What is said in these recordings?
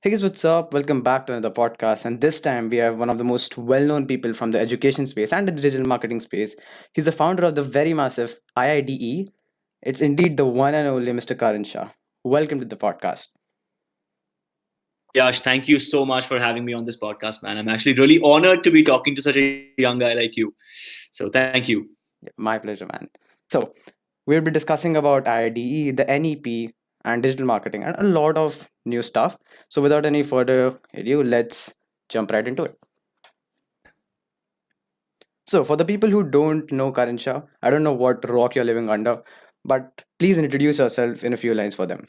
Hey guys, what's up? Welcome back to another podcast. And this time we have one of the most well known people from the education space and the digital marketing space. He's the founder of the very massive IIDE. It's indeed the one and only Mr. Karan Shah. Welcome to the podcast. Yash, thank you so much for having me on this podcast, man. I'm actually really honored to be talking to such a young guy like you. So thank you. Yeah, my pleasure, man. So, we'll be discussing about IIDE, the NEP, and digital marketing, and a lot of new stuff. So, without any further ado, let's jump right into it. So, for the people who don't know Karan Shah, I don't know what rock you're living under, but please introduce yourself in a few lines for them.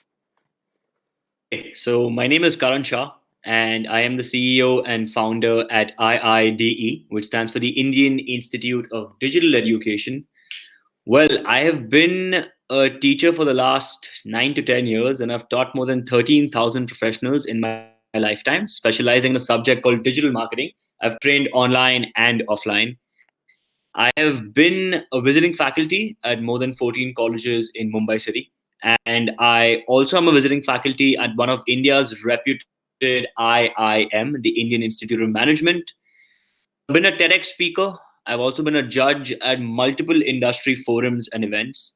Okay, so my name is Karan Shah, and I am the CEO and founder at IIDE, which stands for the Indian Institute of Digital Education. Well, I have been a teacher for the last 9 to 10 years, and I've taught more than 13,000 professionals in my lifetime, specializing in a subject called digital marketing. I've trained online and offline. I have been a visiting faculty at more than 14 colleges in Mumbai city. And I also am a visiting faculty at one of India's reputed IIM, the Indian Institute of Management. I've been a TEDx speaker. I've also been a judge at multiple industry forums and events.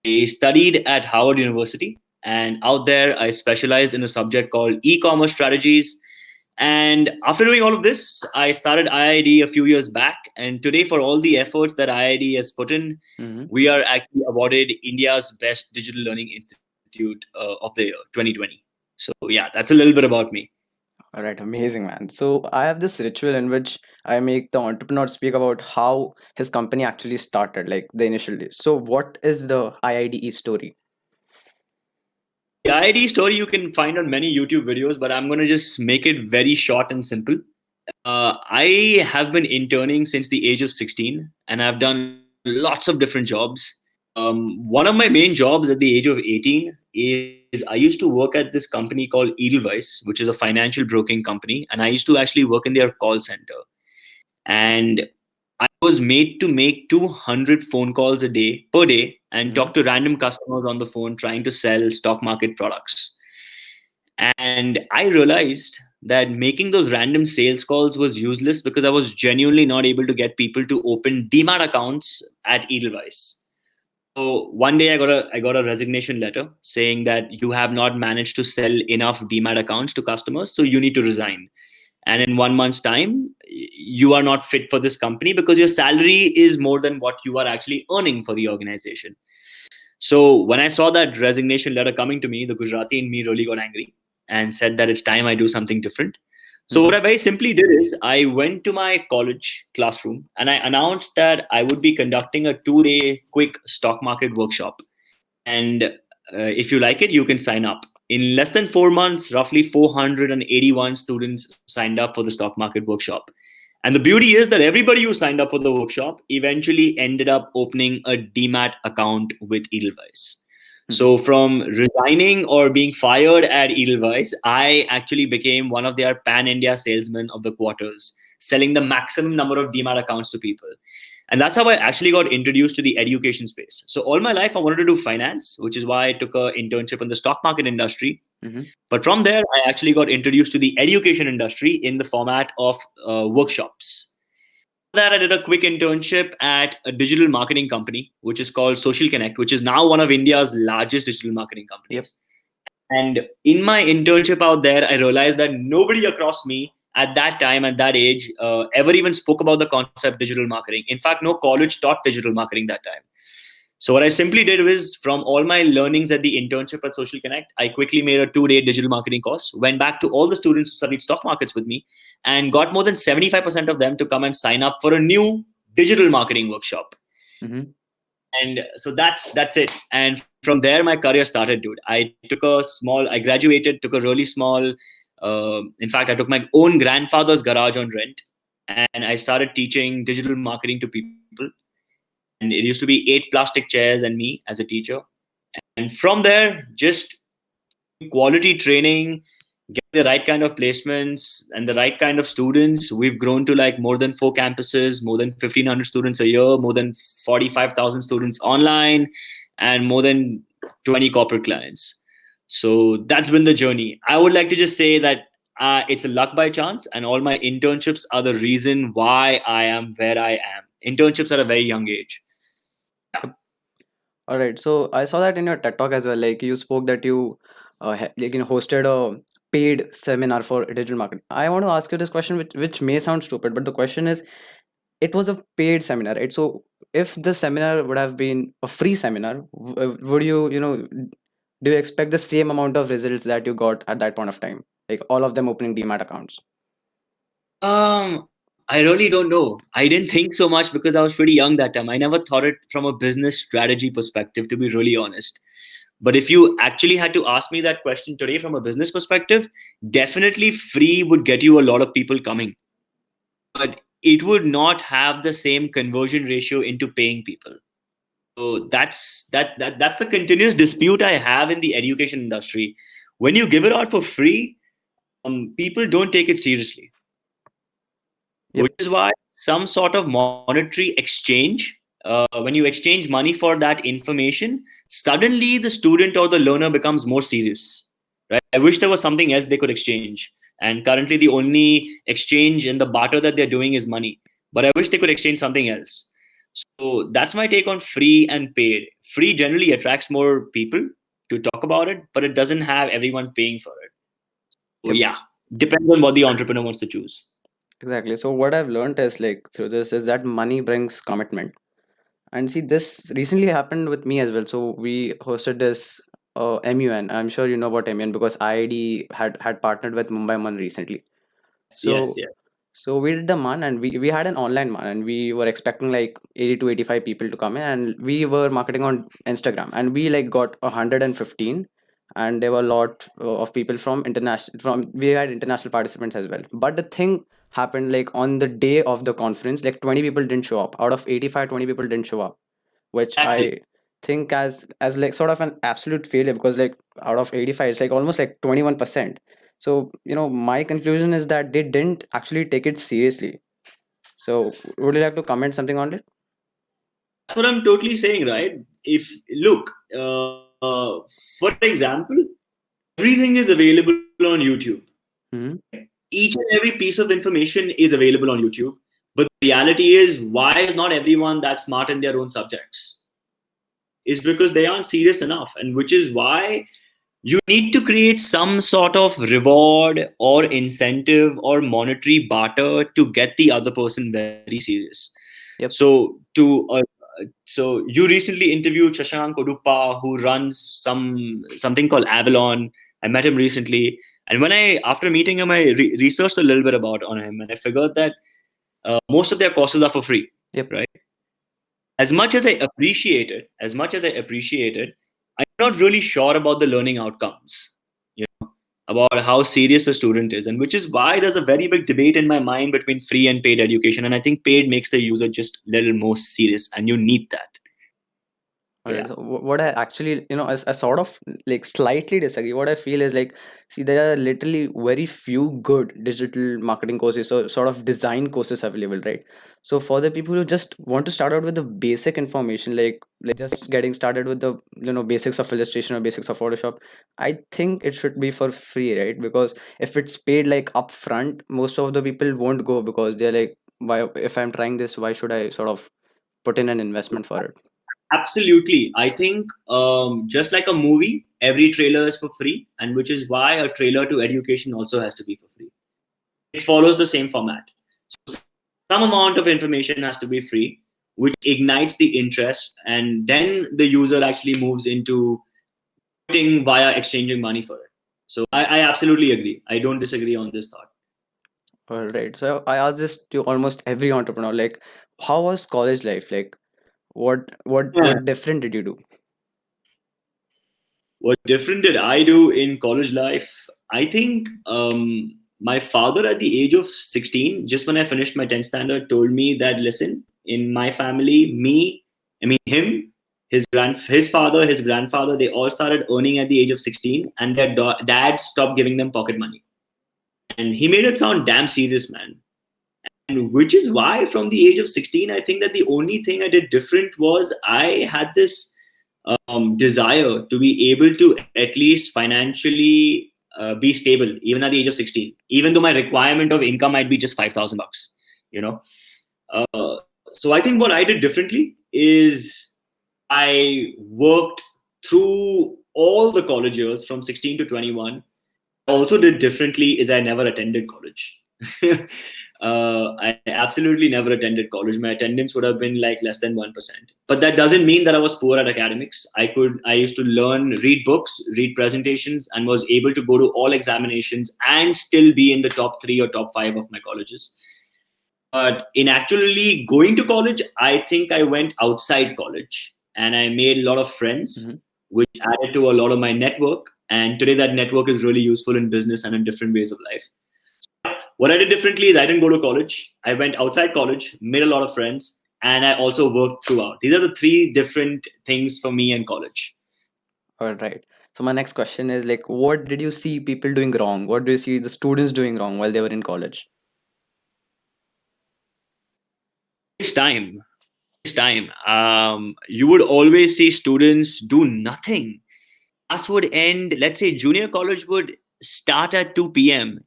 I studied at Harvard University, and out there, I specialized in a subject called e commerce strategies. And after doing all of this, I started IID a few years back. And today, for all the efforts that IID has put in, Mhm. we are actually awarded India's Best Digital Learning Institute of the year 2020. So, yeah, that's a little bit about me. All right, amazing, man. So I have this ritual in which I make the entrepreneur speak about how his company actually started, like the initial days. So, what is the IIDE story? The IID story you can find on many YouTube videos, but I'm going to just make it very short and simple. I have been interning since the age of 16, and I've done lots of different jobs. One of my main jobs at the age of 18 is I used to work at this company called Edelweiss, which is a financial broking company, and I used to actually work in their call center. And I was made to make 200 phone calls a day per day and Hmm. talk to random customers on the phone trying to sell stock market products. And I realized that making those random sales calls was useless because I was genuinely not able to get people to open demat accounts at Edelweiss. So one day I got a resignation letter saying that you have not managed to sell enough demat accounts to customers, so you need to resign. And in 1 month's time, you are not fit for this company because your salary is more than what you are actually earning for the organization. So when I saw that resignation letter coming to me, the Gujarati in me really got angry and said that it's time I do something different. So what Hmm. I very simply did is I went to my college classroom and I announced that I would be conducting a 2 day quick stock market workshop. And if you like it, you can sign up. In less than 4 months, roughly 481 students signed up for the stock market workshop. And the beauty is that everybody who signed up for the workshop eventually ended up opening a demat account with Edelweiss. Hmm. So from resigning or being fired at Edelweiss, I actually became one of their pan India salesmen of the quarters, selling the maximum number of demat accounts to people. And that's how I actually got introduced to the education space. So all my life I wanted to do finance, which is why I took an internship in the stock market industry. Hmm. But from there, I actually got introduced to the education industry in the format of workshops. That I did a quick internship at a digital marketing company, which is called Social Connect, which is now one of India's largest digital marketing Yep. companies. And in my internship out there, I realized that nobody across me at that time, at that age, ever even spoke about the concept digital marketing. In fact, no college taught digital marketing that time. So what I simply did was from all my learnings at the internship at Social Connect, I quickly made a 2 day digital marketing course, went back to all the students who studied stock markets with me, and got more than 75% of them to come and sign up for a new digital marketing workshop. Hmm. And so that's it. And from there my career started, dude. I graduated, took a really small, in fact, I took my own grandfather's garage on rent, and I started teaching digital marketing to people. And it used to be 8 plastic chairs and me as a teacher. And from there, just quality training, getting the right kind of placements and the right kind of students, we've grown to like more than 4 campuses, more than 1,500 students a year, more than 45,000 students online, and more than 20 corporate clients. So that's been the journey. I would like to just say that it's a luck by chance, and all my internships are the reason why I am where I am. Internships at a very young age. Yep. All right. So I saw that in your TED talk as well. Like you spoke that you, hosted a paid seminar for digital marketing. I want to ask you this question, which may sound stupid, but the question is, it was a paid seminar, right? So if the seminar would have been a free seminar, would you, do you expect the same amount of results that you got at that point of time? Like all of them opening Demat accounts? I really don't know. I didn't think so much because I was pretty young that time. I never thought it from a business strategy perspective, to be really honest. But if you actually had to ask me that question today from a business perspective, definitely free would get you a lot of people coming. But it would not have the same conversion ratio into paying people. So that's the continuous dispute I have in the education industry. When you give it out for free, people don't take it seriously, Yep. which is why some sort of monetary exchange, when you exchange money for that information, suddenly the student or the learner becomes more serious. Right? I wish there was something else they could exchange. And currently, the only exchange and the barter that they're doing is money. But I wish they could exchange something else. So that's my take on free and paid. Free generally attracts more people to talk about it, but it doesn't have everyone paying for it. So Yep. yeah, depends on what the entrepreneur wants to choose. Exactly. So what I've learned is like through this is that money brings commitment. And see, this recently happened with me as well. So we hosted this MUN. I'm sure you know about MUN because IIDE had partnered with Mumbai Man recently. Yes, yes, So yes. so we did the man, and we had an online man, and we were expecting like 80 to 85 people to come in, and we were marketing on Instagram, and we like got 115, and there were a lot of people from international, from we had international participants as well. But the thing happened like on the day of the conference, like 20 people didn't show up. Out of 85, 20 people didn't show up, which Exactly. I think as like sort of an absolute failure, because like out of 85 it's like almost like 21%. So my conclusion is that they didn't actually take it seriously. So would you like to comment something on it? That's what I'm totally saying, right? If look, for example, everything is available on YouTube, right? Hmm. Each and every piece of information is available on YouTube. But the reality is, why is not everyone that smart in their own subjects? Is because they aren't serious enough, and which is why you need to create some sort of reward or incentive or monetary barter to get the other person very serious. Yep. So you recently interviewed Shashank Oduppa, who runs something called Avalon. I met him recently, and when I after meeting him, I researched a little bit about on him, and I figured that most of their courses are for free, Yep. right? As much as I appreciate it, I'm not really sure about the learning outcomes, you know, about how serious a student is, and which is why there's a very big debate in my mind between free and paid education. And I think paid makes the user just a little more serious, and you need that. All So right. yeah, So what I actually, I sort of like slightly disagree. What I feel is like, see, there are literally very few good digital marketing courses, so sort of design courses available, right? So for the people who just want to start out with the basic information, like just getting started with the basics of illustration or basics of Photoshop, I think it should be for free, right? Because if it's paid like upfront, most of the people won't go because they're like, why if I'm trying this, why should I sort of put in an investment for it? absolutely. I think just like a movie, every trailer is for free, and which is why a trailer to education also has to be for free. It follows the same format. So some amount of information has to be free, which ignites the interest, and then the user actually moves into quitting via exchanging money for it. So I absolutely agree. I don't disagree on this thought. All right. So I asked this to almost every entrepreneur. Like, how was college life? Like, what different did you do? What different did I do in college life? I think my father at the age of 16, just when I finished my 10th standard, told me that, listen, in my family, him, his father, his grandfather, they all started earning at the age of 16, and their dad stopped giving them pocket money. And he made it sound damn serious, man. And which is why from the age of 16, I think that the only thing I did different was I had this desire to be able to at least financially be stable even at the age of 16, even though my requirement of income might be just $5,000, you know. So I think what I did differently is I worked through all the college years from 16 to 21. Also did differently is I never attended college. I absolutely never attended college. My attendance would have been like less than 1%. But that doesn't mean that I was poor at academics. I used to learn, read books, read presentations, and was able to go to all examinations and still be in the top 3 or top 5 of my colleges. But in actually going to college, I think I went outside college and I made a lot of friends, Mhm. which added to a lot of my network. And today, that network is really useful in business and in different ways of life. What I did differently is I didn't go to college. I went outside college, made a lot of friends, and I also worked throughout. These are the three different things for me in college. All right. So my next question is like, what did you see people doing wrong? What do you see the students doing wrong while they were in college? It's time. It's time. You would always see students do nothing. Class would end, let's say junior college would start at 2 p.m.,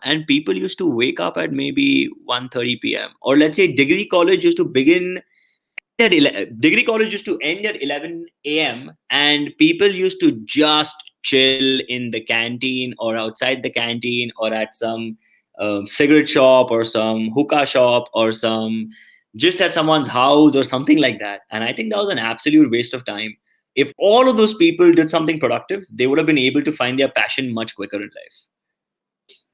and people used to wake up at maybe 1:30 p.m. Or let's say degree college used to end at 11 a.m. and people used to just chill in the canteen or outside the canteen or at some cigarette shop or some hookah shop or some just at someone's house or something like that. And I think that was an absolute waste of time. If all of those people did something productive, they would have been able to find their passion much quicker in life.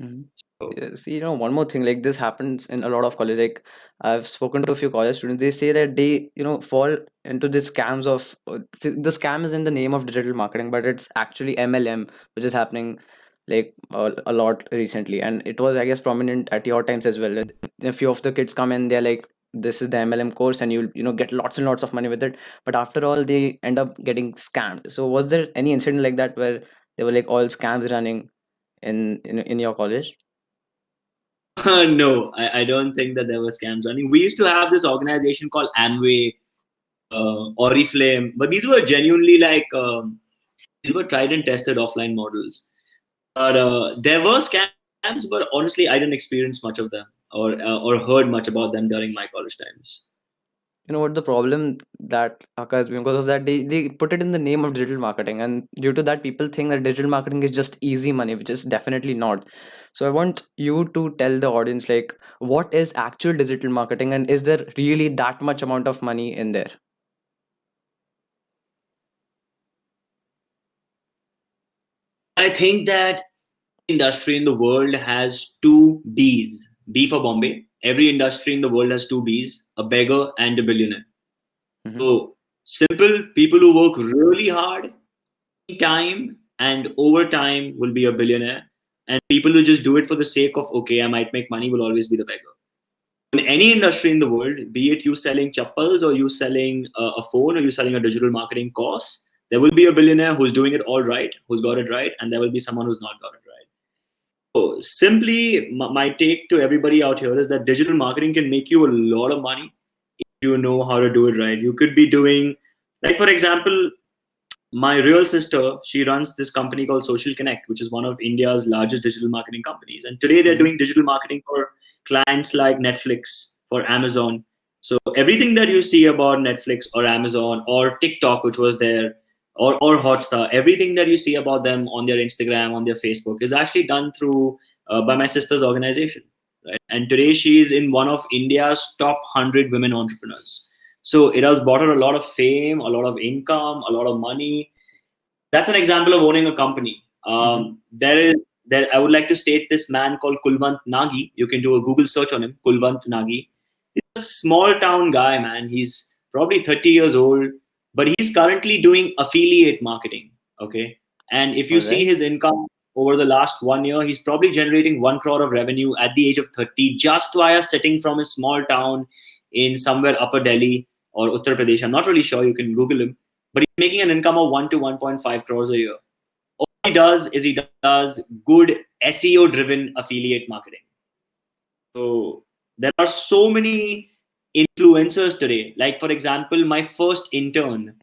Mhm. So, Yes, one more thing, like this happens in a lot of college. Like I've spoken to a few college students, they say that they, fall into these scams of the scam is in the name of digital marketing, but it's actually MLM, which is happening like a lot recently, and it was, I guess, prominent at your times as well. And a few of the kids come in, they're like, "This is the MLM course, and you'll, get lots and lots of money with it." But after all, they end up getting scammed. So, was there any incident like that where there were like all scams running in your college? no, I don't think that there were scams running. We used to have this organization called Amway, Oriflame, but these were genuinely like these were tried and tested offline models. But there were scams, but honestly, I didn't experience much of them or heard much about them during my college times. You know what the problem that occurs because of that, they put it in the name of digital marketing, and due to that people think that digital marketing is just easy money, which is definitely not. So I want you to tell the audience like, what is actual digital marketing, and is there really that much amount of money in there? I think that industry in the world has two B's. B for Bombay. Every industry in the world has two B's: a beggar and a billionaire. Hmm. So simple people who work really hard, time and over time will be a billionaire, and people who just do it for the sake of okay, I might make money will always be the beggar. In any industry in the world, be it you selling chappals or you selling a phone or you selling a digital marketing course, there will be a billionaire who's doing it all right, who's got it right, and there will be someone who's not got it right. So simply, my take to everybody out here is that digital marketing can make you a lot of money if you know how to do it right. You could be doing, like for example, my real sister, she runs this company called Social Connect, which is one of India's largest digital marketing companies. And today they're Hmm. doing digital marketing for clients like Netflix, for Amazon. So everything that you see about Netflix or Amazon or TikTok, which was there, or Hotstar, everything that you see about them on their Instagram, on their Facebook, is actually done through by my sister's organization. Right? And today she is in one of India's top 100 women entrepreneurs. So it has brought her a lot of fame, a lot of income, a lot of money. That's an example of owning a company. Hmm. There. I would like to state this man called Kulwant Nagi. You can do a Google search on him, Kulwant Nagi. He's a small town guy, man. He's probably 30 years old, but he's currently doing affiliate marketing. Okay, and if you All see right. his income over the last 1 year, he's probably generating 1 crore of revenue at the age of 30 just via sitting from his small town in somewhere upper Delhi or Uttar Pradesh. I'm not really sure. You can Google him, but he's making an income of 1 to 1.5 crores a year. All he does is he does good SEO driven affiliate marketing. So there are so many influencers today. Like for example, my first intern.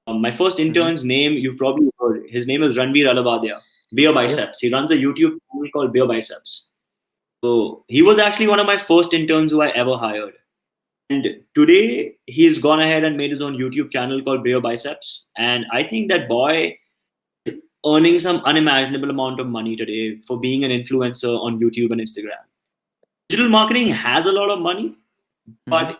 My first Mm-hmm. intern's name, you've probably heard. His name is Ranveer Alabadia. Beer Yep. Biceps. He runs a YouTube channel called Beer Biceps. So he was actually one of my first interns who I ever hired. And today he's gone ahead and made his own YouTube channel called Beer Biceps. And I think that boy earning some unimaginable amount of money today for being an influencer on YouTube and Instagram. Digital marketing has a lot of money, Mm-hmm. but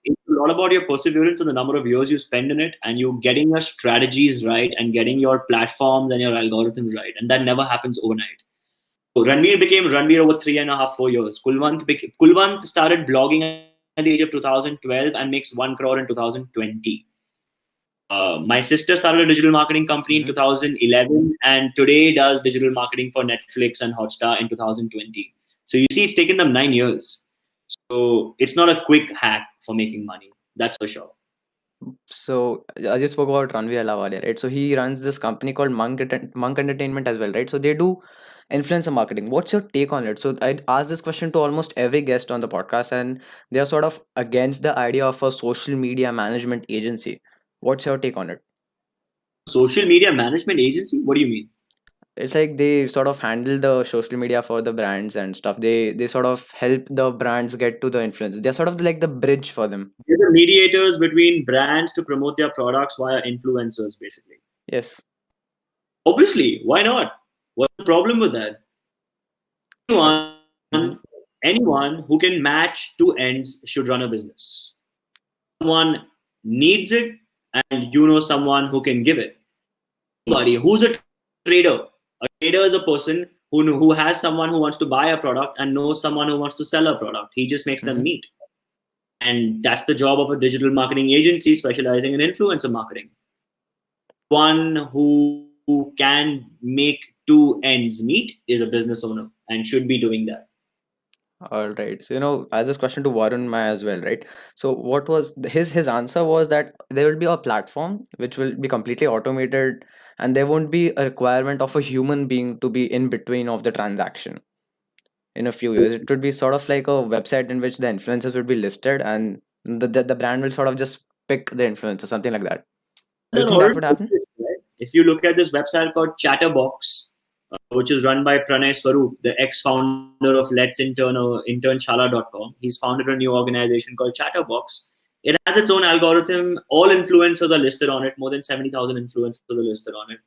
it's a lot about your perseverance and the number of years you spend in it, and you getting your strategies right and getting your platforms and your algorithms right. And that never happens overnight. So Ranveer became Ranveer over 3.5, 4 years. Kulwant started blogging at the age of 2012 and makes 1 crore in 2020. My sister started a digital marketing company in Mm-hmm. 2011 and today does digital marketing for Netflix and Hotstar in 2020. So you see, it's taken them 9 years. So it's not a quick hack for making money. That's for sure. So I just spoke about Ranveer Lavaliya, right? So he runs this company called Monk Entertainment as well, right? So they do influencer marketing. What's your take on it? So I ask this question to almost every guest on the podcast, and they are sort of against the idea of a social media management agency. What's your take on it? Social media management agency? What do you mean? It's like they sort of handle the social media for the brands and stuff. They sort of help the brands get to the influencers. They're sort of like the bridge for them. They're the mediators between brands to promote their products via influencers, basically. Yes. Obviously, why not? What's the problem with that? But Anyone, mhm, anyone who can match two ends should run a business. Someone needs it, and you know someone who can give it. Anybody who's a trader. A trader is a person who has someone who wants to buy a product and knows someone who wants to sell a product. He just makes them mhm. meet. And that's the job of a digital marketing agency specializing in influencer marketing. One who can make two ends meet is a business owner and should be doing that. All right. So, I have this question to Varun Mai as well, right? So, what was his answer was that there will be a platform which will be completely automated, and there won't be a requirement of a human being to be in between of the transaction in a few years. It would be sort of like a website in which the influencers would be listed, and the brand will sort of just pick the influencer, something like that. Do you That think that already would happen? exists, right? If you look at this website called Chatterbox, which is run by Pranay Swaroop, the ex-founder of Let's Intern or internshala.com. He's founded a new organization called Chatterbox. It has its own algorithm. All influencers are listed on it. More than 70,000 influencers are listed on it.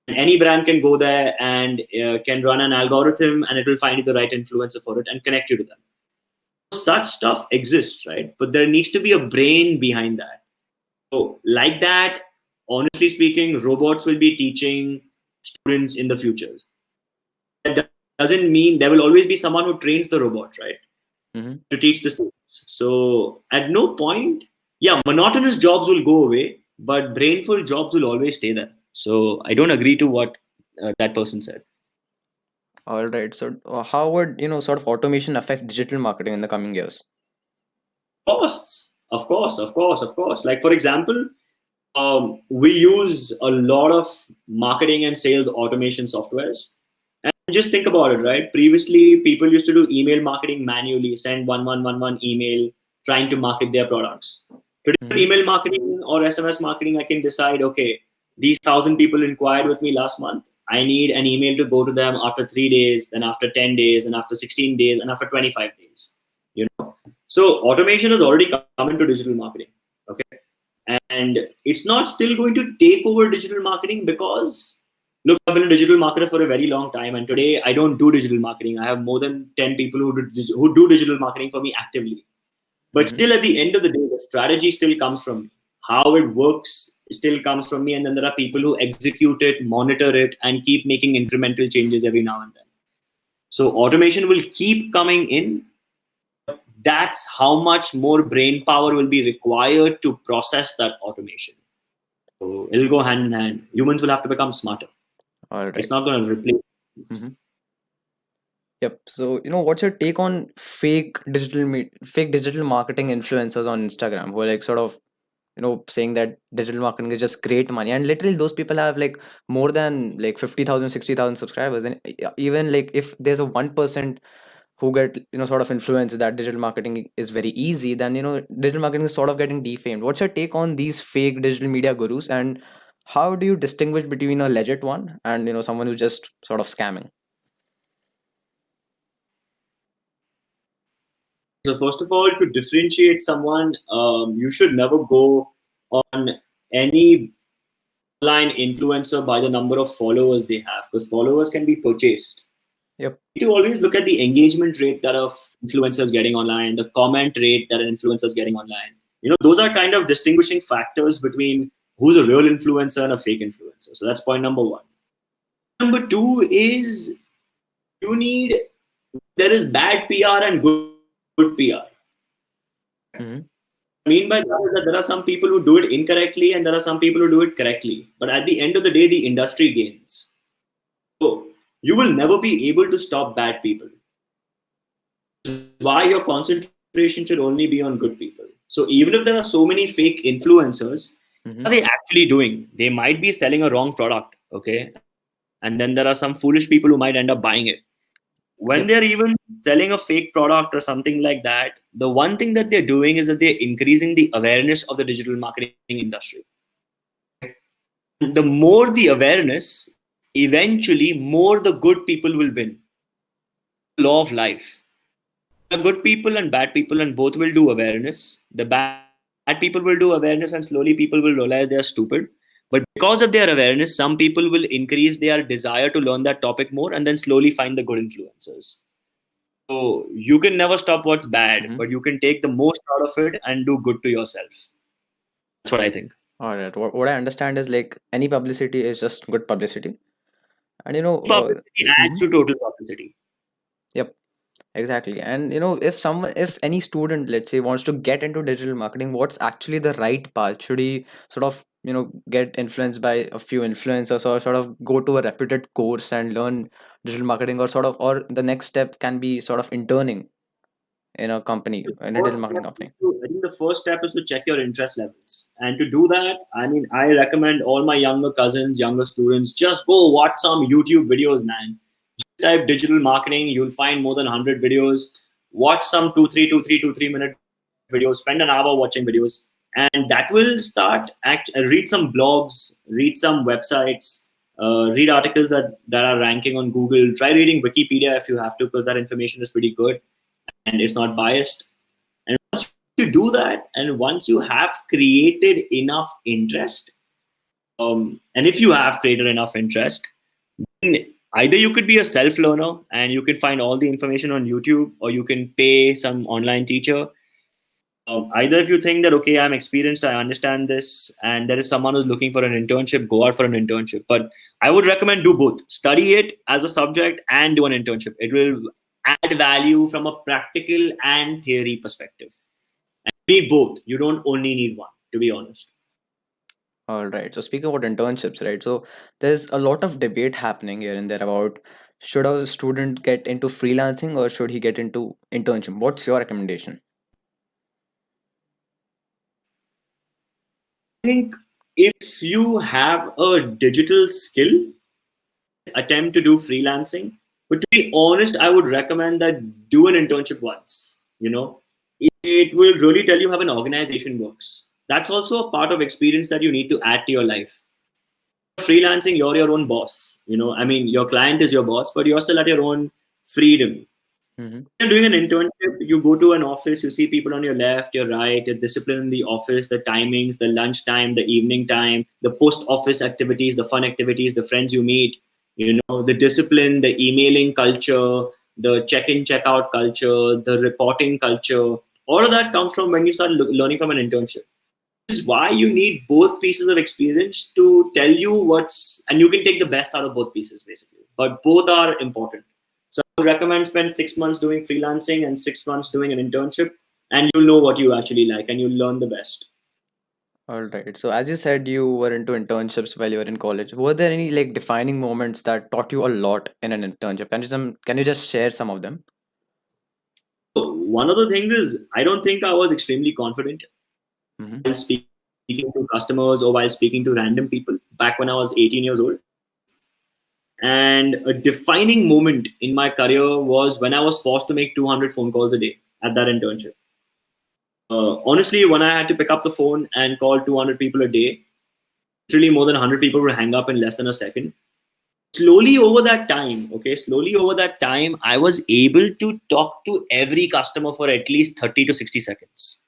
And any brand can go there and can run an algorithm and it will find you the right influencer for it and connect you to them. Such stuff exists, right? But there needs to be a brain behind that. So, like that, honestly speaking, robots will be teaching students in the future. That doesn't mean there will always be someone who trains the robot, right? Mm-hmm. To teach the students. So, at no point, yeah, monotonous jobs will go away, but brainful jobs will always stay there. So, I don't agree to what that person said. All right. So, how would sort of automation affect digital marketing in the coming years? Of course, of course, of course, of course. Like, for example, we use a lot of marketing and sales automation softwares. And just think about it, right? Previously, people used to do email marketing manually, send 1111 email trying to market their products. Today, with Mm-hmm. email marketing or SMS marketing, I can decide, okay, these 1,000 people inquired with me last month. I need an email to go to them after 3 days, then after 10 days, and after 16 days, and after 25 days. You know, so automation has already come into digital marketing. Okay, and it's not still going to take over digital marketing because look, I've been a digital marketer for a very long time and today I don't do digital marketing. I have more than 10 people who do digital marketing for me actively, but Mm-hmm. still at the end of the day the strategy still comes from me. How it works still comes from me, and then there are people who execute it, monitor it, and keep making incremental changes every now and then. So automation will keep coming in. That's how much more brain power will be required to process that automation. So it'll go hand in hand. Humans will have to become smarter. All It's right. not going to replace humans. Mm-hmm. Yep. So, what's your take on fake digital marketing influencers on Instagram who are like sort of, saying that digital marketing is just great money, and literally those people have like more than like 50,000, 60,000 subscribers, and even like if there's a 1% who get sort of influenced that digital marketing is very easy, then digital marketing is sort of getting defamed. What's your take on these fake digital media gurus, and how do you distinguish between a legit one and someone who's just sort of scamming? So first of all, to differentiate someone, you should never go on any online influencer by the number of followers they have, because followers can be purchased. Yep. You need to always look at the engagement rate that a influencer is getting online, the comment rate that an influencer is getting online. Those are kind of distinguishing factors between who's a real influencer and a fake influencer. So that's point number one. Number two is you need there is bad PR and good PR. Hmm. I mean by that is that there are some people who do it incorrectly and there are some people who do it correctly. But at the end of the day, the industry gains. So you will never be able to stop bad people. Why your concentration should only be on good people. So even if there are so many fake influencers, Hmm. what are they actually doing? They might be selling a wrong product, okay? And then there are some foolish people who might end up buying it. When Yep. they're even selling a fake product or something like that, the one thing that they're doing is that they're increasing the awareness of the digital marketing industry. The more the awareness, eventually more the good people will win. Law of life. There are good people and bad people, and both will do awareness. The bad people will do awareness, and slowly people will realize they are stupid. But because of their awareness, some people will increase their desire to learn that topic more and then slowly find the good influencers. So you can never stop what's bad, Hmm. but you can take the most out of it and do good to yourself. That's what I think. All right. What I understand is like any publicity is just good publicity, and Publicity adds mhm. to total publicity. Yep. Exactly. And if any student, let's say, wants to get into digital marketing, what's actually the right path? Should he sort of, get influenced by a few influencers, or sort of go to a reputed course and learn digital marketing, or sort of, or the next step can be sort of interning in a company, in a digital marketing company? I think the first step is to check your interest levels. And to do that, I mean, I recommend all my younger cousins, younger students, just go watch some YouTube videos, man. Type digital marketing, you'll find more than 100 videos. Watch some 2 3 minute videos, spend an hour watching videos, and that will read some blogs, read some websites, read articles that are ranking on Google. Try reading Wikipedia if you have to, because that information is pretty good and it's not biased. And once you do that, and once you have created enough interest, and if you have created enough interest, either you could be a self learner and you can find all the information on YouTube, or you can pay some online teacher. Either if you think that, okay, I'm experienced, I understand this, and there is someone who's looking for an internship, go out for an internship. But I would recommend do both. Study it as a subject and do an internship. It will add value from a practical and theory perspective. And you need both. You don't only need one, to be honest. All right. So speaking about internships, right? So there's a lot of debate happening here and there about should a student get into freelancing or should he get into internship? What's your recommendation? I think if you have a digital skill, attempt to do freelancing. But to be honest, I would recommend that do an internship once. It will really tell you how an organization works. That's also a part of experience that you need to add to your life. Freelancing, you're your own boss. I mean, your client is your boss, but you're still at your own freedom. Mm-hmm. You're doing an internship, you go to an office, you see people on your left, your right, the discipline in the office, the timings, the lunch time, the evening time, the post office activities, the fun activities, the friends you meet, the discipline, the emailing culture, the check in, check out culture, the reporting culture. All of that comes from when you start learning from an internship. This is why you need both pieces of experience to tell you and you can take the best out of both pieces basically. But both are important. So I would recommend spend 6 months doing freelancing and 6 months doing an internship, and you'll know what you actually like and you'll learn the best. All right. So as you said, you were into internships while you were in college. Were there any like defining moments that taught you a lot in an internship? Can you just share some of them? So one of the things is I don't think I was extremely confident Mm-hmm. while speaking to customers or while speaking to random people back when I was 18 years old. And a defining moment in my career was when I was forced to make 200 phone calls a day at that internship. Honestly, when I had to pick up the phone and call 200 people a day, literally more than 100 people would hang up in less than a second. Slowly over that time, I was able to talk to every customer for at least 30 to 60 seconds.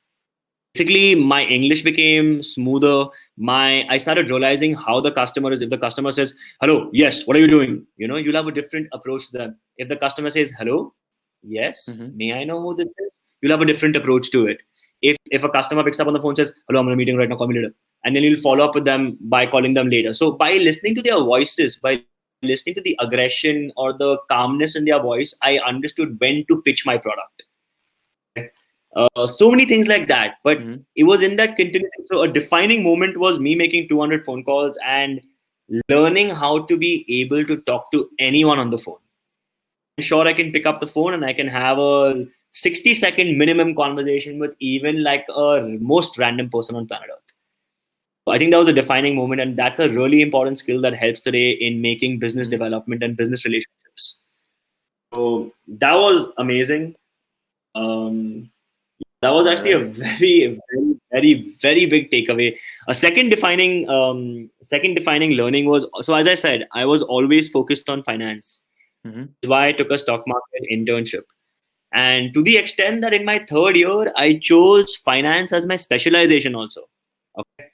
Basically, my English became smoother. I started realizing how the customer is. If the customer says, "Hello, yes, what are you doing?" You'll have a different approach to them. If the customer says, "Hello, yes, Mm-hmm. may I know who this is?" You'll have a different approach to it. If a customer picks up on the phone, says, "Hello, I'm in a meeting right now, call me later," and then you'll follow up with them by calling them later. So by listening to their voices, by listening to the aggression or the calmness in their voice, I understood when to pitch my product. So many things like that. But Mm-hmm. it was in that continuous. So a defining moment was me making 200 phone calls and learning how to be able to talk to anyone on the phone. I'm sure I can pick up the phone and I can have a 60-second minimum conversation with even like a most random person on planet Earth. I think that was a defining moment, and that's a really important skill that helps today in making business Mm-hmm. development and business relationships. So that was amazing. Um, that was All actually a right. very big takeaway. A second defining learning was, so as I said, I was always focused on finance. Mm-hmm. That's why I took a stock market internship. And to the extent that in my third year, I chose finance as my specialization also. Okay.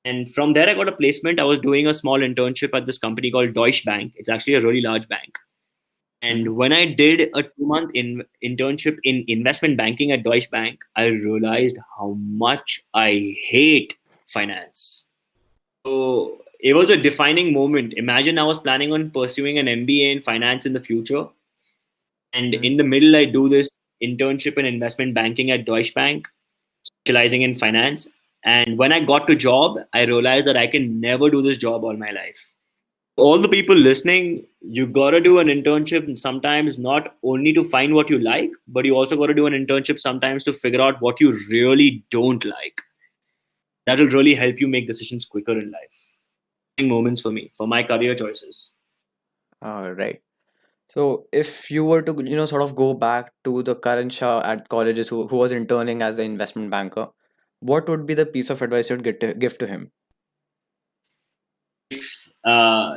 And from there, I got a placement. I was doing a small internship at this company called Deutsche Bank. It's actually a really large bank. Mm-hmm. And when I did a 2 month internship in investment banking at Deutsche Bank, I realized how much I hate finance. So it was a defining moment. Imagine I was planning on pursuing an MBA in finance in the future. And Mm-hmm. in the middle, I do this internship in investment banking at Deutsche Bank, specializing in finance. And when I got to job, I realized that I can never do this job all my life. All the people listening, you gotta do an internship, and sometimes not only to find what you like, but you also gotta do an internship sometimes to figure out what you really don't like. That will really help you make decisions quicker in life. Moments for me, for my career choices. All right. So if you were to, sort of go back to the Karan Shah at colleges who was interning as an investment banker, what would be the piece of advice you'd give to him?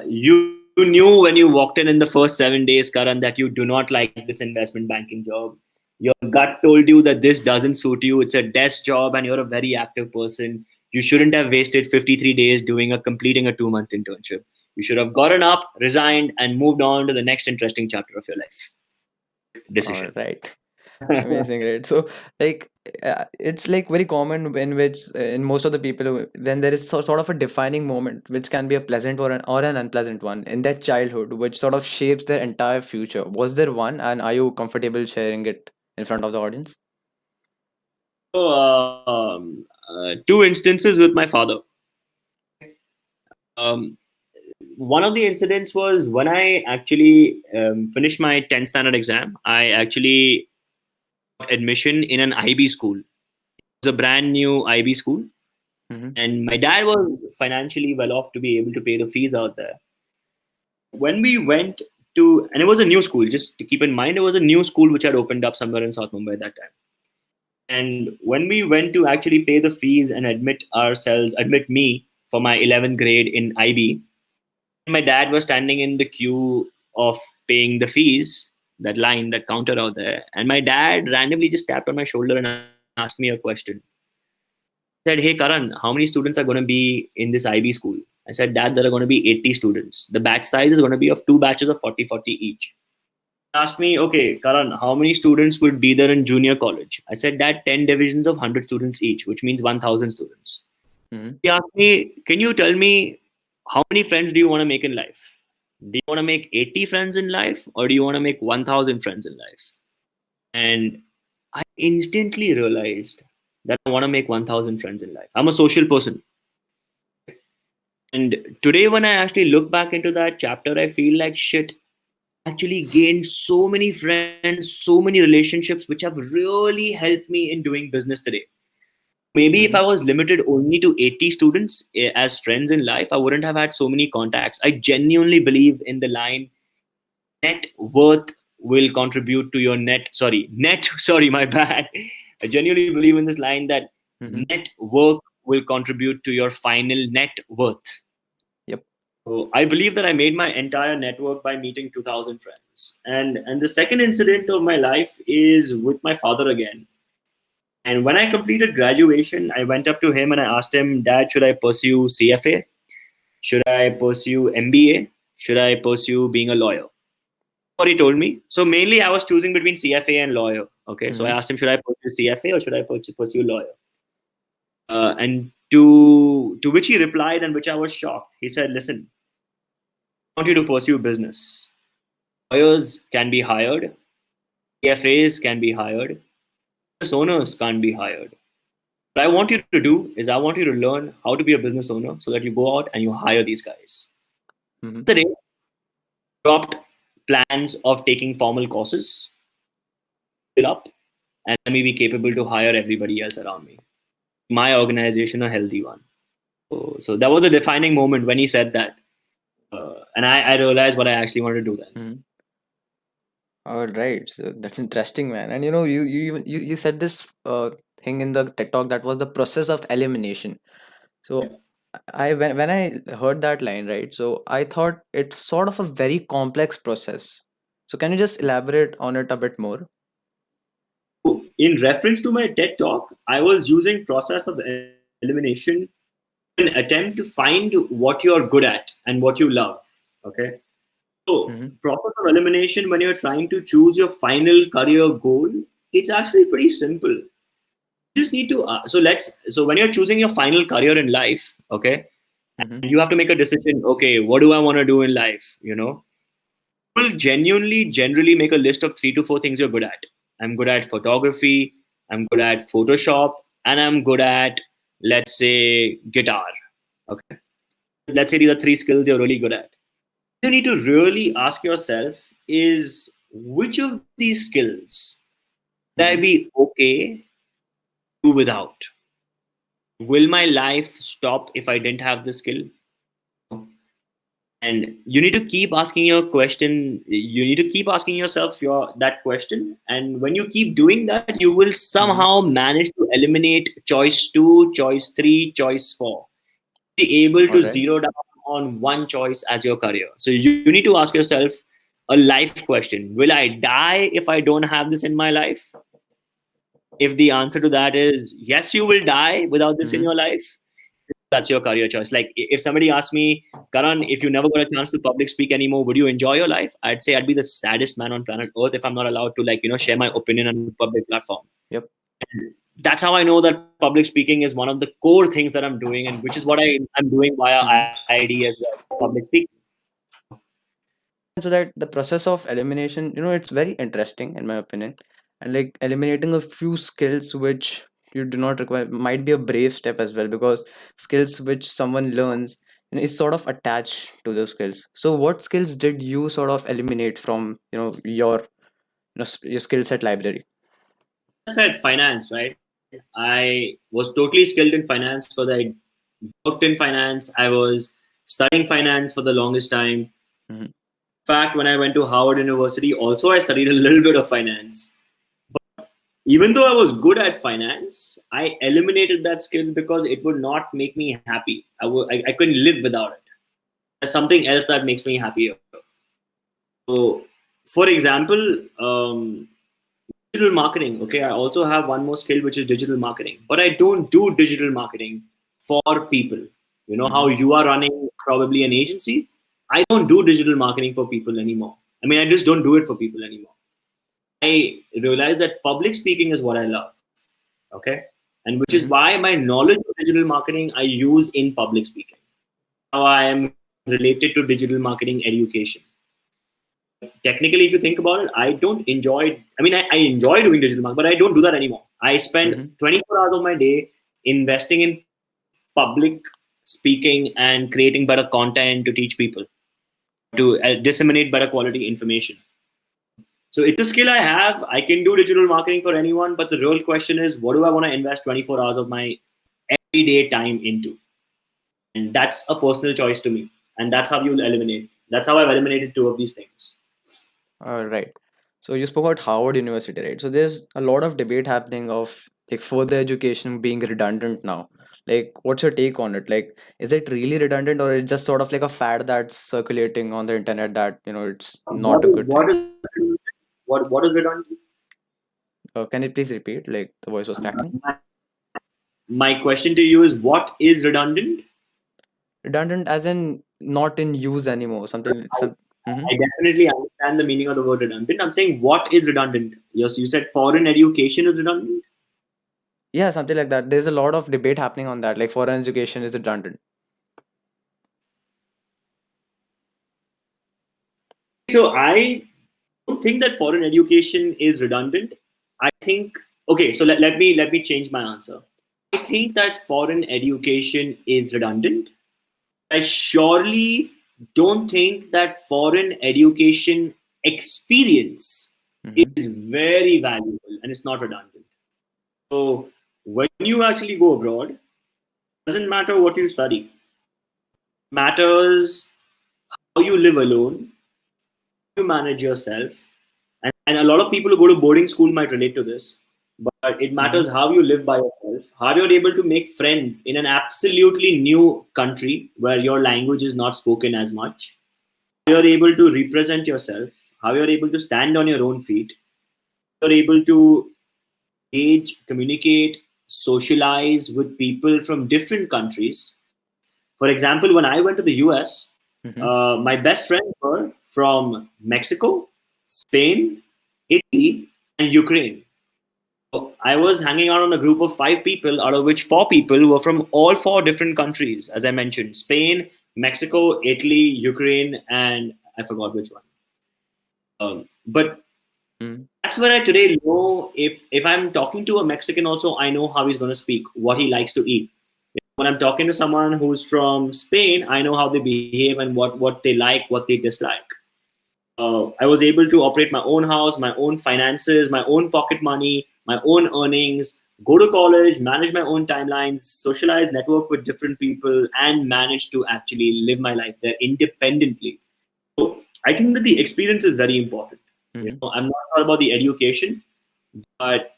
You knew when you walked in the first 7 days, Karan, that you do not like this investment banking job. Your gut told you that this doesn't suit you. It's a desk job and you're a very active person. You shouldn't have wasted 53 days completing a 2 month internship. You should have gotten up, resigned, and moved on to the next interesting chapter of your life. All Decision. right. Amazing, right? So, like, it's like very common in which in most of the people, then there is sort of a defining moment, which can be a pleasant or an unpleasant one in their childhood, which sort of shapes their entire future. Was there one, and are you comfortable sharing it in front of the audience? So, two instances with my father. Um, One of the incidents was when I actually finished my 10th standard exam. I actually got admission in an IB school. It was a brand new IB school, Mm-hmm. and my dad was financially well off to be able to pay the fees out there. When we went and it was a new school, just to keep in mind, it was a new school which had opened up somewhere in South Mumbai at that time. And when we went to actually pay the fees and admit me for my 11th grade in IB, my dad was standing in the queue of paying the fees, that line, that counter out there, and my dad randomly just tapped on my shoulder and asked me a question. He said, "Hey Karan, how many students are going to be in this IB school?" I said, "Dad, there are going to be 80 students. The batch size is going to be of two batches of 40 each." He asked me, "Okay, Karan, how many students would be there in junior college?" I said, "Dad, 10 divisions of 100 students each, which means 1,000 students." Mm-hmm. He asked me, "Can you tell me how many friends do you want to make in life? Do you want to make 80 friends in life or do you want to make 1,000 friends in life?" And I instantly realized that I want to make 1,000 friends in life. I'm a social person. And today, when I actually look back into that chapter, I feel like shit. Actually gained so many friends, so many relationships, which have really helped me in doing business today. Maybe if Mm-hmm. I was limited only to 80 students as friends in life, I wouldn't have had so many contacts. I genuinely believe in the line net worth will contribute to your net, sorry, my bad. I genuinely believe in this line that Mm-hmm. net work will contribute to your final net worth. Yep. So I believe that I made my entire network by meeting 2000 friends. And the second incident of my life is with my father again. And when I completed graduation, I went up to him and I asked him, Dad, should I pursue CFA? Should I pursue MBA? Should I pursue being a lawyer? What he told me. So mainly I was choosing between CFA and lawyer. Okay. So I Mm-hmm. asked him, should I pursue CFA or should I pursue lawyer? And to which he replied, and which I was shocked. He said, listen, I want you to pursue business. Lawyers can be hired, CFAs can be hired, business owners can't be hired. What I want you to do is I want you to learn how to be a business owner so that you go out and you hire these guys. Mm-hmm. Today, dropped plans of taking formal courses, fill up, and let me be capable to hire everybody else around me. My organization a healthy one. So that was a defining moment when he said that. And I realized what I actually wanted to do then. Mm-hmm. All right, so that's interesting, man. And you know, you said this thing in the TED talk, that was the process of elimination. So I when I heard that line, right? So I thought it's sort of a very complex process. So can you just elaborate on it a bit more? So in reference to my TED talk, I was using process of elimination an attempt to find what you're good at and what you love. Okay. So Mm-hmm. process of elimination when you're trying to choose your final career goal, it's actually pretty simple. You just need to so when you're choosing your final career in life, okay, Mm-hmm. and you have to make a decision, okay, what do I want to do in life? Will genuinely generally make a list of 3 to 4 things you're good at. I'm good at photography, I'm good at Photoshop, and I'm good at, let's say, guitar. Okay. Let's say these are 3 skills you're really good at. You need to really ask yourself is which of these skills will I Mm-hmm. be okay to do without? Will my life stop if I didn't have the skill? And you need to keep asking your question. You need to keep asking yourself that question. And when you keep doing that, you will Mm-hmm. somehow manage to eliminate choice 2, choice 3, choice 4. Be able All to right. zero down on one choice as your career. So you need to ask yourself a life question. Will I die if I don't have this in my life? If the answer to that is yes, you will die without this in Mm-hmm. your life, that's your career choice. Like if somebody asked me, Karan, if you never got a chance to public speak anymore, would you enjoy your life? I'd say I'd be the saddest man on planet Earth if I'm not allowed to share my opinion on a public platform. Yep. That's how I know that public speaking is one of the core things that I'm doing, and which is what I'm doing via Mm-hmm. IIDE as well, public speaking. So that the process of elimination, you know, it's very interesting in my opinion. And like eliminating a few skills which you do not require might be a brave step as well, because skills which someone learns, you know, is sort of attached to those skills. So what skills did you sort of eliminate from, you know, your skill set library? I said finance, right? I was totally skilled in finance because I worked in finance. I was studying finance for the longest time. Hmm. In fact, when I went to Harvard University, also I studied a little bit of finance. Even though I was good at finance, I eliminated that skill because it would not make me happy. I couldn't live without it. There's something else that makes me happier. So, for example, digital marketing. Okay, I also have one more skill, which is digital marketing. But I don't do digital marketing for people. You know how Hmm. you are running probably an agency? I don't do digital marketing for people anymore. I mean, I just don't do it for people anymore. I realize that public speaking is what I love. Okay, and which is Hmm. why my knowledge of digital marketing I use in public speaking. How I am related to digital marketing education. Technically, if you think about it, I don't enjoy. I mean, I enjoy doing digital marketing, but I don't do that anymore. I spend Hmm. 24 hours of my day investing in public speaking and creating better content to teach people, to disseminate better quality information. So it's a skill I have. I can do digital marketing for anyone, but the real question is, what do I want to invest 24 hours of my everyday time into? And that's a personal choice to me. And that's how you'll eliminate. That's how I've eliminated two of these things. All right. So you spoke about Harvard University, right? So there's a lot of debate happening of like further education being redundant now. Like, what's your take on it? Like, is it really redundant, or it's just sort of like a fad that's circulating on the internet that it's not What a is good what thing? is what is redundant? Can you please repeat? Like, the voice was cracking. My question to you is, what is redundant? Redundant, as in not in use anymore. Something. Some. Mm-hmm. I definitely understand the meaning of the word redundant. I'm saying, what is redundant? Yes, you said foreign education is redundant. Yeah, something like that. There's a lot of debate happening on that. Like, foreign education is redundant. So I don't think that foreign education is redundant. I think, okay. So let me change my answer. I think that foreign education is redundant. I surely don't think that foreign education experience Mm-hmm. is very valuable and it's not redundant. So when you actually go abroad, it doesn't matter what you study. It matters how you live alone, how you manage yourself. And a lot of people who go to boarding school might relate to this. But it Mm-hmm. matters how you live by yourself, how you're able to make friends in an absolutely new country where your language is not spoken as much, you're able to represent yourself, how you're able to stand on your own feet, you're able to engage, communicate, socialize with people from different countries. For example, when I went to the US, Mm-hmm. my best friends were from Mexico, Spain, Italy, and Ukraine. So I was hanging out on a group of 5 people, out of which 4 people were from all 4 different countries, as I mentioned: Spain, Mexico, Italy, Ukraine, and I forgot which one. But Mm-hmm. that's where I today know, if I'm talking to a Mexican, also I know how he's going to speak, what he likes to eat. When I'm talking to someone who's from Spain, I know how they behave and what they like, what they dislike. I was able to operate my own house, my own finances, my own pocket money, my own earnings, go to college, manage my own timelines, socialize, network with different people, and manage to actually live my life there independently. So I think that the experience is very important. Mm-hmm. I'm not sure about the education, but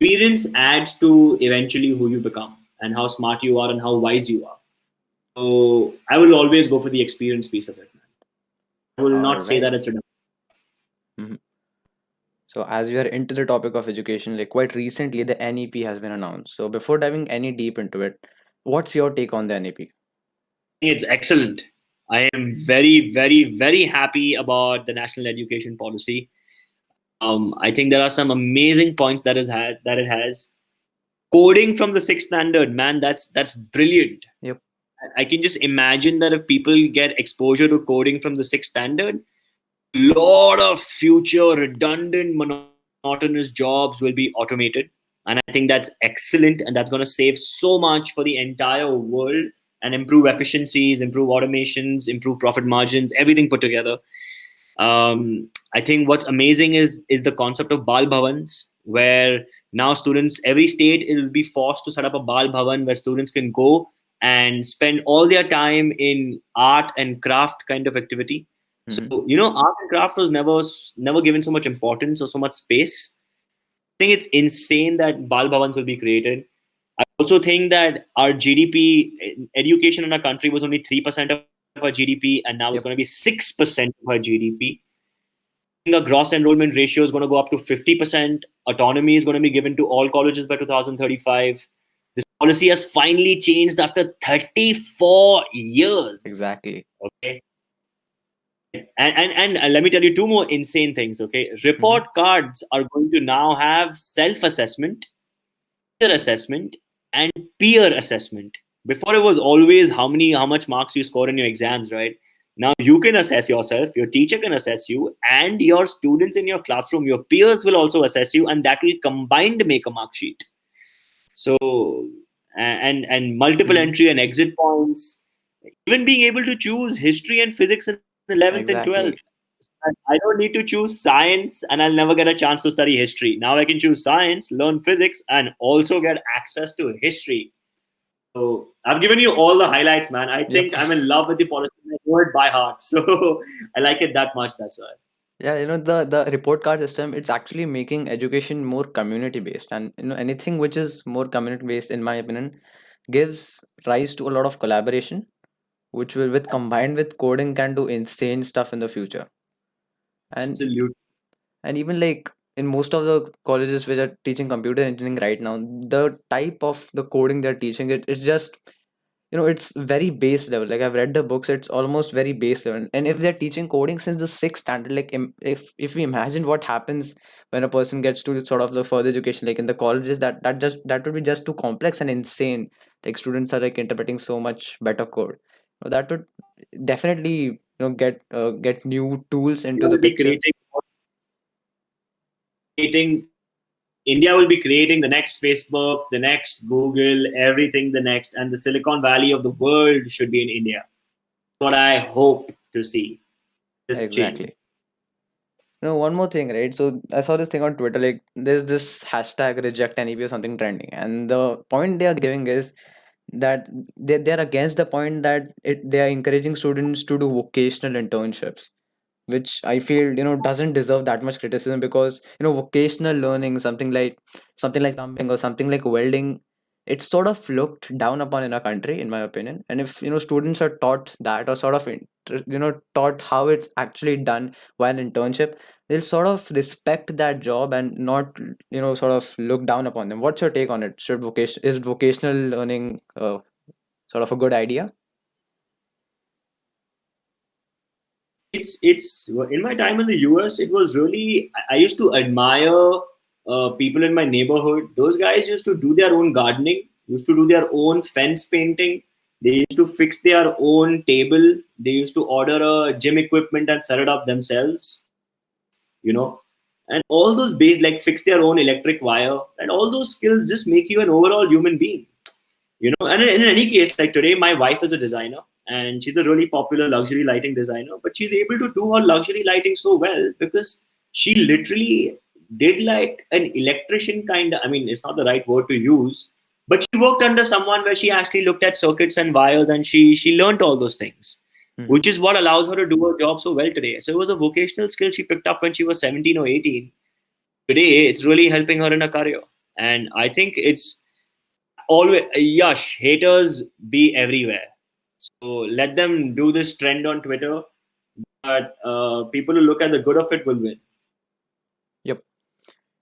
experience adds to eventually who you become and how smart you are and how wise you are. So I will always go for the experience piece of it. I will All not say right. that it's redundant. Mm-hmm. So as we are into the topic of education, like quite recently, the NEP has been announced. So before diving any deep into it, what's your take on the NEP? It's excellent. I am very, very, very happy about the national education policy. I think there are some amazing points that it has. Coding from the sixth standard, man, that's brilliant. Yep. I can just imagine that if people get exposure to coding from the sixth standard, lot of future redundant monotonous jobs will be automated, and I think that's excellent, and that's going to save so much for the entire world and improve efficiencies, improve automations, improve profit margins, everything put together. I think what's amazing is the concept of bal bhavans, where now students, every state, it will be forced to set up a bal bhavan where students can go and spend all their time in art and craft kind of activity. So Mm-hmm. art and craft was never given so much importance or so much space. I think it's insane that bal bhavans will be created. I also think that our GDP, education in our country was only 3% of our GDP, and now it's going to be Yep. 6% of our GDP. Think a gross enrollment ratio is going to go up to 50%. Autonomy is going to be given to all colleges by 2035. This policy has finally changed after 34 years. Exactly. Okay. And let me tell you 2 more insane things. Okay. Mm-hmm. Report cards are going to now have self assessment, peer assessment, and peer assessment. Before it was always how much marks you score in your exams, right? Now you can assess yourself, your teacher can assess you, and your students in your classroom, your peers will also assess you, and that will combined make a mark sheet. So and multiple Mm-hmm. entry and exit points, even being able to choose history and physics in 11th and 12th. Exactly. And I don't need to choose science and I'll never get a chance to study history. Now I can choose science, learn physics, and also get access to history. So I've given you all the highlights, man. I Yep. think I'm in love with the policy. I know it by heart. So I like it that much. That's why. Yeah, the report card system, it's actually making education more community based, and anything which is more community based, in my opinion, gives rise to a lot of collaboration, which will, with combined with coding, can do insane stuff in the future. And Absolutely. even like in most of the colleges which are teaching computer engineering right now, the type of the coding they're teaching, it's just, it's very base level. Like I've read the books, it's almost very base level. And if they're teaching coding since the sixth standard, like if we imagine what happens when a person gets to sort of the further education, like in the colleges, that would be just too complex and insane. Like students are like interpreting so much better code. That would definitely get new tools India into the will be picture. creating India will be creating the next Facebook, the next Google, everything the next, and the Silicon Valley of the world should be in India. What I hope to see this change. Exactly. One more thing, right? So I saw this thing on Twitter, like there's this hashtag reject NEP or something trending, and the point they are giving is that they're against the point that they are encouraging students to do vocational internships, which I feel doesn't deserve that much criticism, because vocational learning, something like plumbing or something like welding, it's sort of looked down upon in our country, in my opinion. And if students are taught that, or sort of taught how it's actually done while internship, they'll sort of respect that job and not sort of look down upon them. What's your take on it? Is vocational learning sort of a good idea? It's in my time in the US, it was really I used to admire people in my neighborhood. Those guys used to do their own gardening, used to do their own fence painting. They used to fix their own table. They used to order a gym equipment and set it up themselves. You know, and all those base like fix their own electric wire, and all those skills just make you an overall human being. And in any case, like today my wife is a designer and she's a really popular luxury lighting designer, but she's able to do her luxury lighting so well because she literally did like an electrician kind of, I mean, it's not the right word to use, but she worked under someone where she actually looked at circuits and wires, and she learned all those things, Hmm. which is what allows her to do her job so well today. So it was a vocational skill she picked up when she was 17 or 18. Today it's really helping her in her career, and I think it's always, Yash, haters be everywhere. So let them do this trend on Twitter, but people who look at the good of it will win. Yep.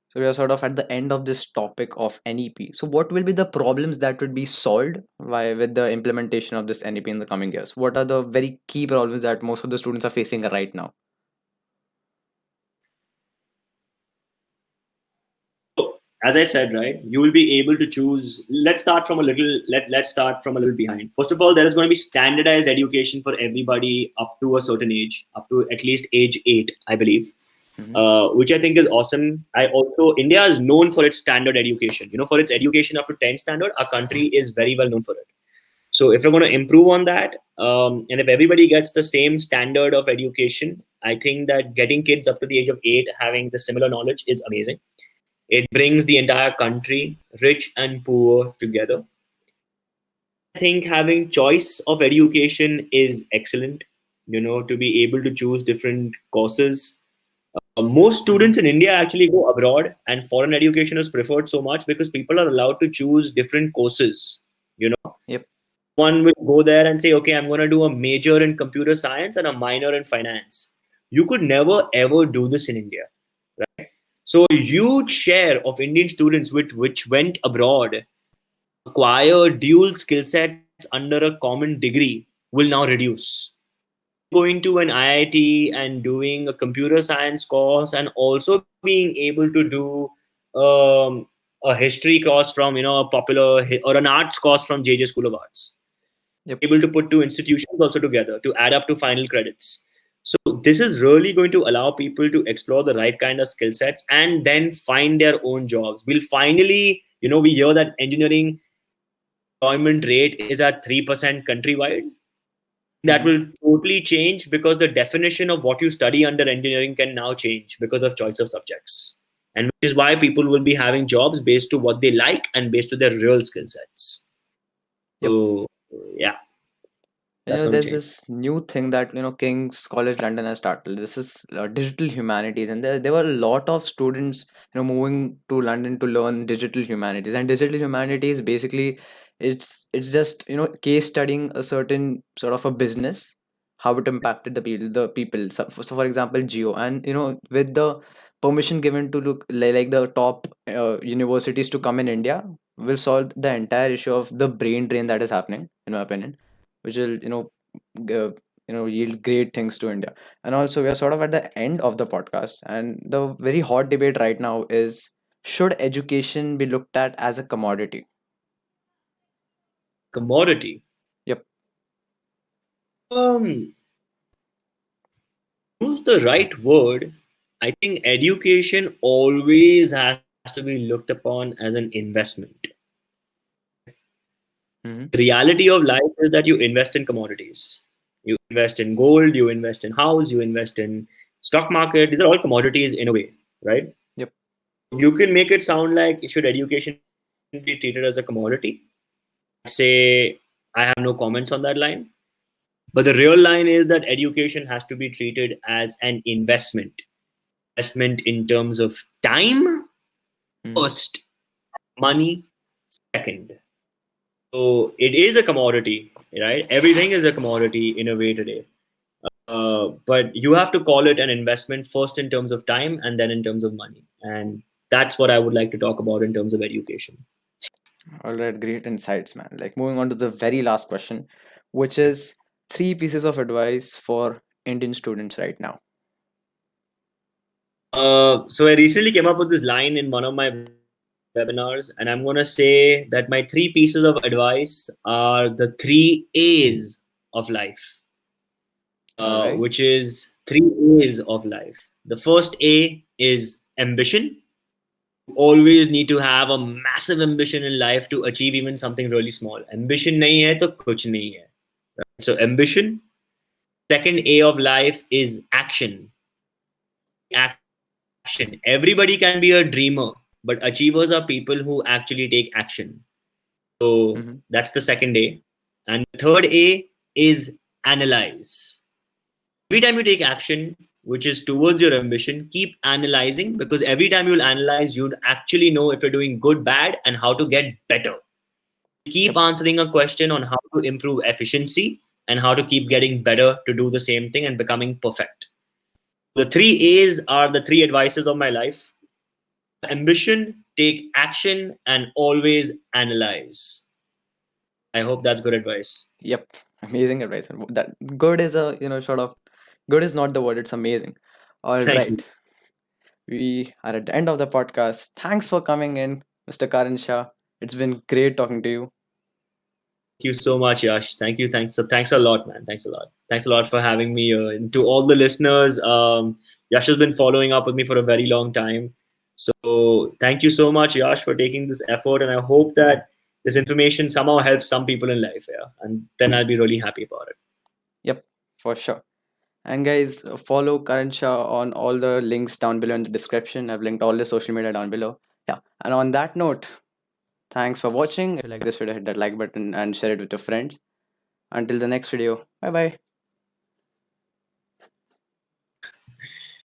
So we are sort of at the end of this topic of NEP. So what will be the problems that would be solved with the implementation of this NEP in the coming years? What are the very key problems that most of the students are facing right now? So, as I said, right, you will be able to choose. Let's start from a little behind. First of all, there is going to be standardized education for everybody up to a certain age, up to at least age 8, I believe. Hmm. Which I think is awesome. India is known for its standard education. For its education up to 10 standard, our country is very well known for it. So if we're going to improve on that, and if everybody gets the same standard of education, I think that getting kids up to the age of 8 having the similar knowledge is amazing. It brings the entire country, rich and poor, together. I think having choice of education is excellent. To be able to choose different courses. Most Hmm. students in India actually go abroad, and foreign education is preferred so much because people are allowed to choose different courses. You know, Yep. one will go there and say, okay, I'm going to do a major in computer science and a minor in finance. You could never ever do this in India, right? So a huge share of Indian students which went abroad acquire dual skill sets under a common degree will now reduce. Going to an IIT and doing a computer science course and also being able to do um, a history course from a popular or an arts course from JJ School of Arts, Yep. able to put two institutions also together to add up to final credits. So this is really going to allow people to explore the right kind of skill sets and then find their own jobs. We'll finally, we hear that engineering employment rate is at 3% countrywide. that Mm-hmm. will totally change because the definition of what you study under engineering can now change because of choice of subjects. And which is why people will be having jobs based to what they like and based to their real skill sets. Yep. So yeah, that's going to There's change. this new thing that King's College London has started. This is digital humanities, and there were a lot of students moving to London to learn digital humanities. And digital humanities basically, it's just case studying a certain sort of a business, how it impacted the people. So for example, Geo, and with the permission given to look like the top universities to come in India, will solve the entire issue of the brain drain that is happening, in my opinion, which will yield great things to India. And also, we are sort of at the end of the podcast, and the very hot debate right now is, should education be looked at as a commodity? Commodity. Yep. Um, Use the right word. I think education always has to be looked upon as an investment. Mm-hmm. The reality of life is that you invest in commodities. You invest in gold, you invest in house, you invest in stock market. These are all commodities in a way, right? Yep. You can make it sound like should education be treated as a commodity? I'd say I have no comments on that line. But the real line is that education has to be treated as an investment. Investment in terms of time Mm-hmm. first, money second. So it is a commodity, right? Everything is a commodity in a way today. But you have to call it an investment first in terms of time and then in terms of money. And that's what I would like to talk about in terms of education. All right, great insights, man. Like, moving on to the very last question, which is three pieces of advice for Indian students right now. So I recently came up with this line in one of my webinars, and I'm going to say that my three pieces of advice are the three A's of life, All right. which is three A's of life. The first A is ambition. Always need to have a massive ambition in life to achieve even something really small. Ambition nahi hai to kuch nahi hai. So ambition. Second A of life is action. Action. Everybody can be a dreamer, but achievers are people who actually take action. So Mm-hmm. that's the second A. And the third A is analyze. Every time you take action which is towards your ambition, keep analyzing, because every time you'll analyze, you'd actually know if you're doing good, bad, and how to get better. Keep Yep. answering a question on how to improve efficiency and how to keep getting better to do the same thing and becoming perfect. The three A's are the three advices of my life: ambition, take action, and always analyze. I hope that's good advice. Yep. Amazing advice. And that good is a sort of, good is not the word. It's amazing. All Thank you. right. We are at the end of the podcast. Thanks for coming in, Mr. Karan Shah. It's been great talking to you. Thank you so much, Yash. Thank you. Thanks. So thanks a lot, man. Thanks a lot. Thanks a lot for having me. And to all the listeners, Yash has been following up with me for a very long time. So thank you so much, Yash, for taking this effort. And I hope that this information somehow helps some people in life. Yeah, and then I'll be really happy about it. Yep, for sure. And guys, follow Karan Shah on all the links down below in the description. I've linked all the social media down below. Yeah. And on that note, thanks for watching. If you like this video, hit that like button and share it with your friends. Until the next video, bye bye.